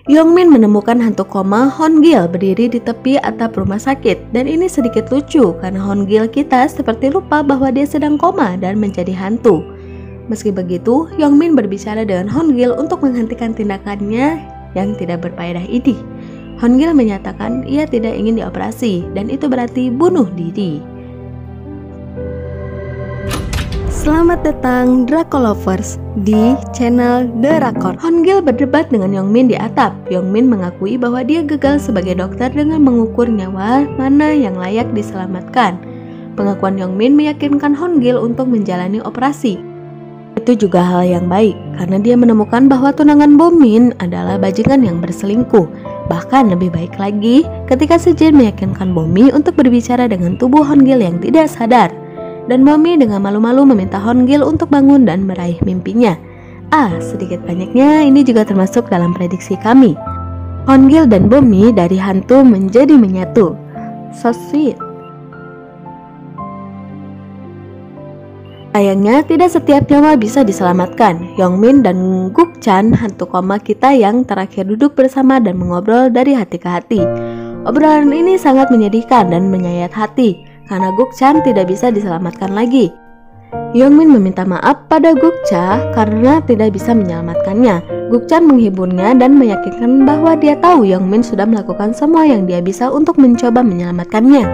Yongmin menemukan hantu koma Hongil berdiri di tepi atap rumah sakit, dan ini sedikit lucu karena Hongil kita seperti lupa bahwa dia sedang koma dan menjadi hantu. Meski begitu, Yongmin berbicara dengan Hongil untuk menghentikan tindakannya yang tidak berfaedah ini. Hongil menyatakan ia tidak ingin dioperasi dan itu berarti bunuh diri. Selamat datang Dracolovers di channel The Rakor. Hongil berdebat dengan Yongmin di atap. Yongmin mengakui bahwa dia gagal sebagai dokter dengan mengukur nyawa mana yang layak diselamatkan. Pengakuan Yongmin meyakinkan Hongil untuk menjalani operasi. Itu juga hal yang baik karena dia menemukan bahwa tunangan Bomin adalah bajingan yang berselingkuh. Bahkan lebih baik lagi ketika Sejin meyakinkan Bomi untuk berbicara dengan tubuh Hongil yang tidak sadar. Dan Bomi dengan malu-malu meminta Hongil untuk bangun dan meraih mimpinya. Sedikit banyaknya ini juga termasuk dalam prediksi kami. Hongil dan Bomi dari hantu menjadi menyatu. So sweet. Sayangnya tidak setiap nyawa bisa diselamatkan. Yongmin dan Gukchan, hantu koma kita yang terakhir duduk bersama dan mengobrol dari hati ke hati. Obrolan ini sangat menyedihkan dan menyayat hati karena Gukchan tidak bisa diselamatkan lagi. Yongmin meminta maaf pada Gukcha karena tidak bisa menyelamatkannya. Gukchan menghiburnya dan meyakinkan bahwa dia tahu Yongmin sudah melakukan semua yang dia bisa untuk mencoba menyelamatkannya.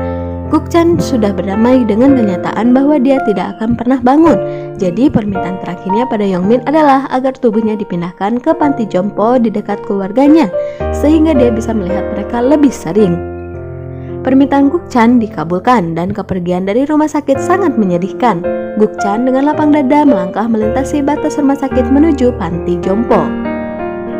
Gukchan sudah berdamai dengan kenyataan bahwa dia tidak akan pernah bangun. Jadi permintaan terakhirnya pada Yongmin adalah agar tubuhnya dipindahkan ke panti jompo di dekat keluarganya sehingga dia bisa melihat mereka lebih sering. Permintaan Gukchan dikabulkan dan kepergian dari rumah sakit sangat menyedihkan. Gukchan dengan lapang dada melangkah melintasi batas rumah sakit menuju panti jompo.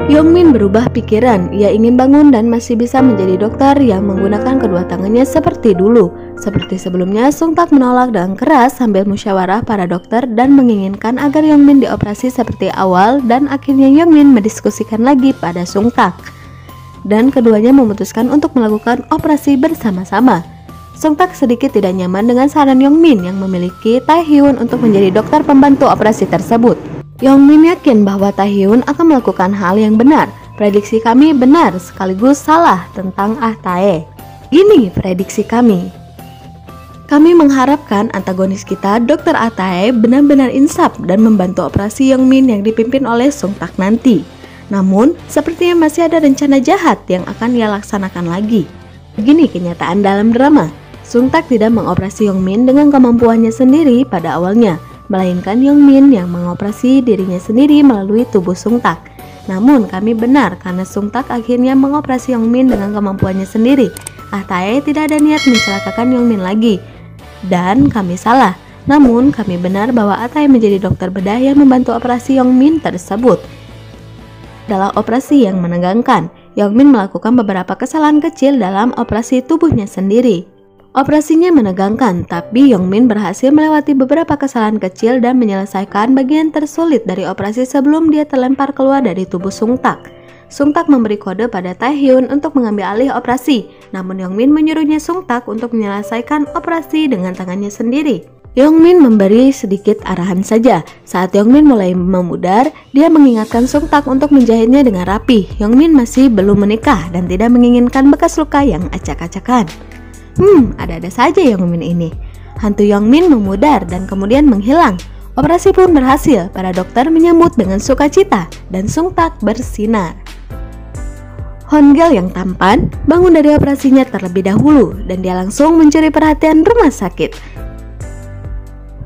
Yongmin berubah pikiran, ia ingin bangun dan masih bisa menjadi dokter yang menggunakan kedua tangannya seperti dulu. Seperti sebelumnya, Sungtak menolak dengan keras sambil musyawarah para dokter dan menginginkan agar Yongmin dioperasi seperti awal dan akhirnya Yongmin mendiskusikan lagi pada Sungtak. Dan keduanya memutuskan untuk melakukan operasi bersama-sama. Sungtak sedikit tidak nyaman dengan saran Yongmin yang memiliki Taehyun untuk menjadi dokter pembantu operasi tersebut. Yongmin yakin bahwa Taehyun akan melakukan hal yang benar. Prediksi kami benar sekaligus salah tentang Tae. Ini prediksi kami. Kami mengharapkan antagonis kita, Dr. Tae, benar-benar insaf dan membantu operasi Yongmin yang dipimpin oleh Sungtak nanti. Namun, sepertinya masih ada rencana jahat yang akan ia laksanakan lagi. Begini kenyataan dalam drama. Sungtak tidak mengoperasi Yongmin dengan kemampuannya sendiri pada awalnya, melainkan Yongmin yang mengoperasi dirinya sendiri melalui tubuh Sungtak. Namun, kami benar karena Sungtak akhirnya mengoperasi Yongmin dengan kemampuannya sendiri. Tae tidak ada niat mencelakakan Yongmin lagi. Dan kami salah. Namun, kami benar bahwa Tae menjadi dokter bedah yang membantu operasi Yongmin tersebut. Adalah operasi yang menegangkan. Yongmin melakukan beberapa kesalahan kecil dalam operasi tubuhnya sendiri. Operasinya menegangkan, tapi Yongmin berhasil melewati beberapa kesalahan kecil dan menyelesaikan bagian tersulit dari operasi sebelum dia terlempar keluar dari tubuh Sungtak. Sungtak memberi kode pada Taehyun untuk mengambil alih operasi, namun Yongmin menyuruhnya Sungtak untuk menyelesaikan operasi dengan tangannya sendiri. Yongmin memberi sedikit arahan saja. Saat Yongmin mulai memudar, dia mengingatkan Sungtak untuk menjahitnya dengan rapi. Yongmin masih belum menikah dan tidak menginginkan bekas luka yang acak-acakan. Ada-ada saja Yongmin ini. Hantu Yongmin memudar dan kemudian menghilang. Operasi pun berhasil. Para dokter menyambut dengan sukacita dan Sungtak bersinar. Hongil yang tampan bangun dari operasinya terlebih dahulu dan dia langsung mencuri perhatian rumah sakit.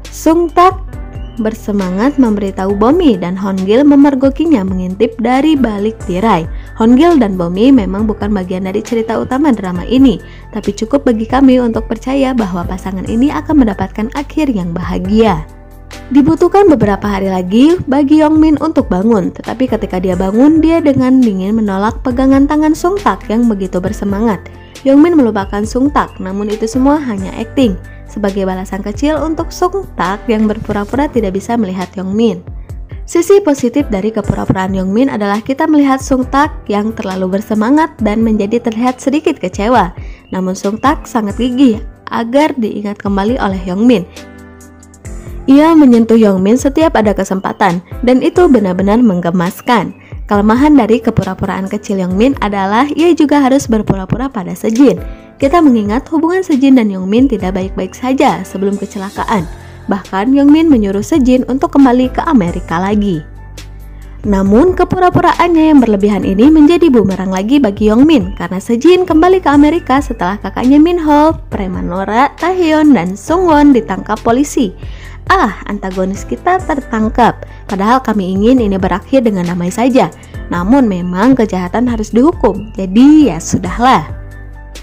Sungtak bersemangat memberitahu Bomi dan Hongil memergokinya mengintip dari balik tirai. Hongil dan Bomi memang bukan bagian dari cerita utama drama ini, tapi cukup bagi kami untuk percaya bahwa pasangan ini akan mendapatkan akhir yang bahagia. Dibutuhkan beberapa hari lagi bagi Yongmin untuk bangun, tetapi ketika dia bangun, dia dengan dingin menolak pegangan tangan Sungtak yang begitu bersemangat. Yongmin melupakan Sungtak, namun itu semua hanya akting. Sebagai balasan kecil untuk Sungtak yang berpura-pura tidak bisa melihat Yongmin. Sisi positif dari kepura-puraan Yongmin adalah kita melihat Sungtak yang terlalu bersemangat dan menjadi terlihat sedikit kecewa. Namun Sungtak sangat gigih agar diingat kembali oleh Yongmin. Ia menyentuh Yongmin setiap ada kesempatan dan itu benar-benar menggemaskan. Kelemahan dari kepura-puraan kecil Yongmin adalah ia juga harus berpura-pura pada Sejin. Kita mengingat hubungan Sejin dan Yongmin tidak baik-baik saja sebelum kecelakaan. Bahkan Yongmin menyuruh Sejin untuk kembali ke Amerika lagi. Namun kepura-puraannya yang berlebihan ini menjadi bumerang lagi bagi Yongmin karena Sejin kembali ke Amerika setelah kakaknya Minho, preman Nora, Taehyun, dan Sungwon ditangkap polisi. Antagonis kita tertangkap. Padahal kami ingin ini berakhir dengan damai saja. Namun memang kejahatan harus dihukum. Jadi ya sudahlah.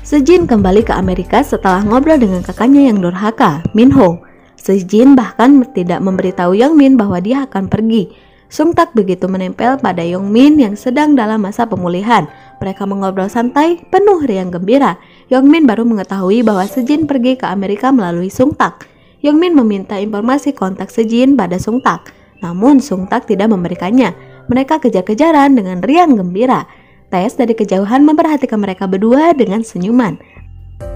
Sejin kembali ke Amerika setelah ngobrol dengan kakaknya yang durhaka, Minho. Sejin bahkan tidak memberitahu Yongmin bahwa dia akan pergi. Sungtak begitu menempel pada Yongmin yang sedang dalam masa pemulihan. Mereka mengobrol santai, penuh riang gembira. Yongmin baru mengetahui bahwa Sejin pergi ke Amerika melalui Sungtak. Yongmin meminta informasi kontak Sejin pada Sungtak, namun Sungtak tidak memberikannya. Mereka kejar-kejaran dengan riang gembira. Taes dari kejauhan memperhatikan mereka berdua dengan senyuman.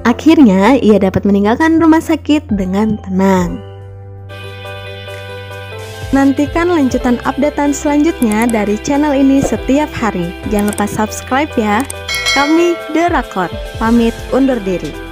Akhirnya ia dapat meninggalkan rumah sakit dengan tenang. Nantikan lanjutan updatean selanjutnya dari channel ini setiap hari. Jangan lupa subscribe ya. Kami The Rakor, pamit undur diri.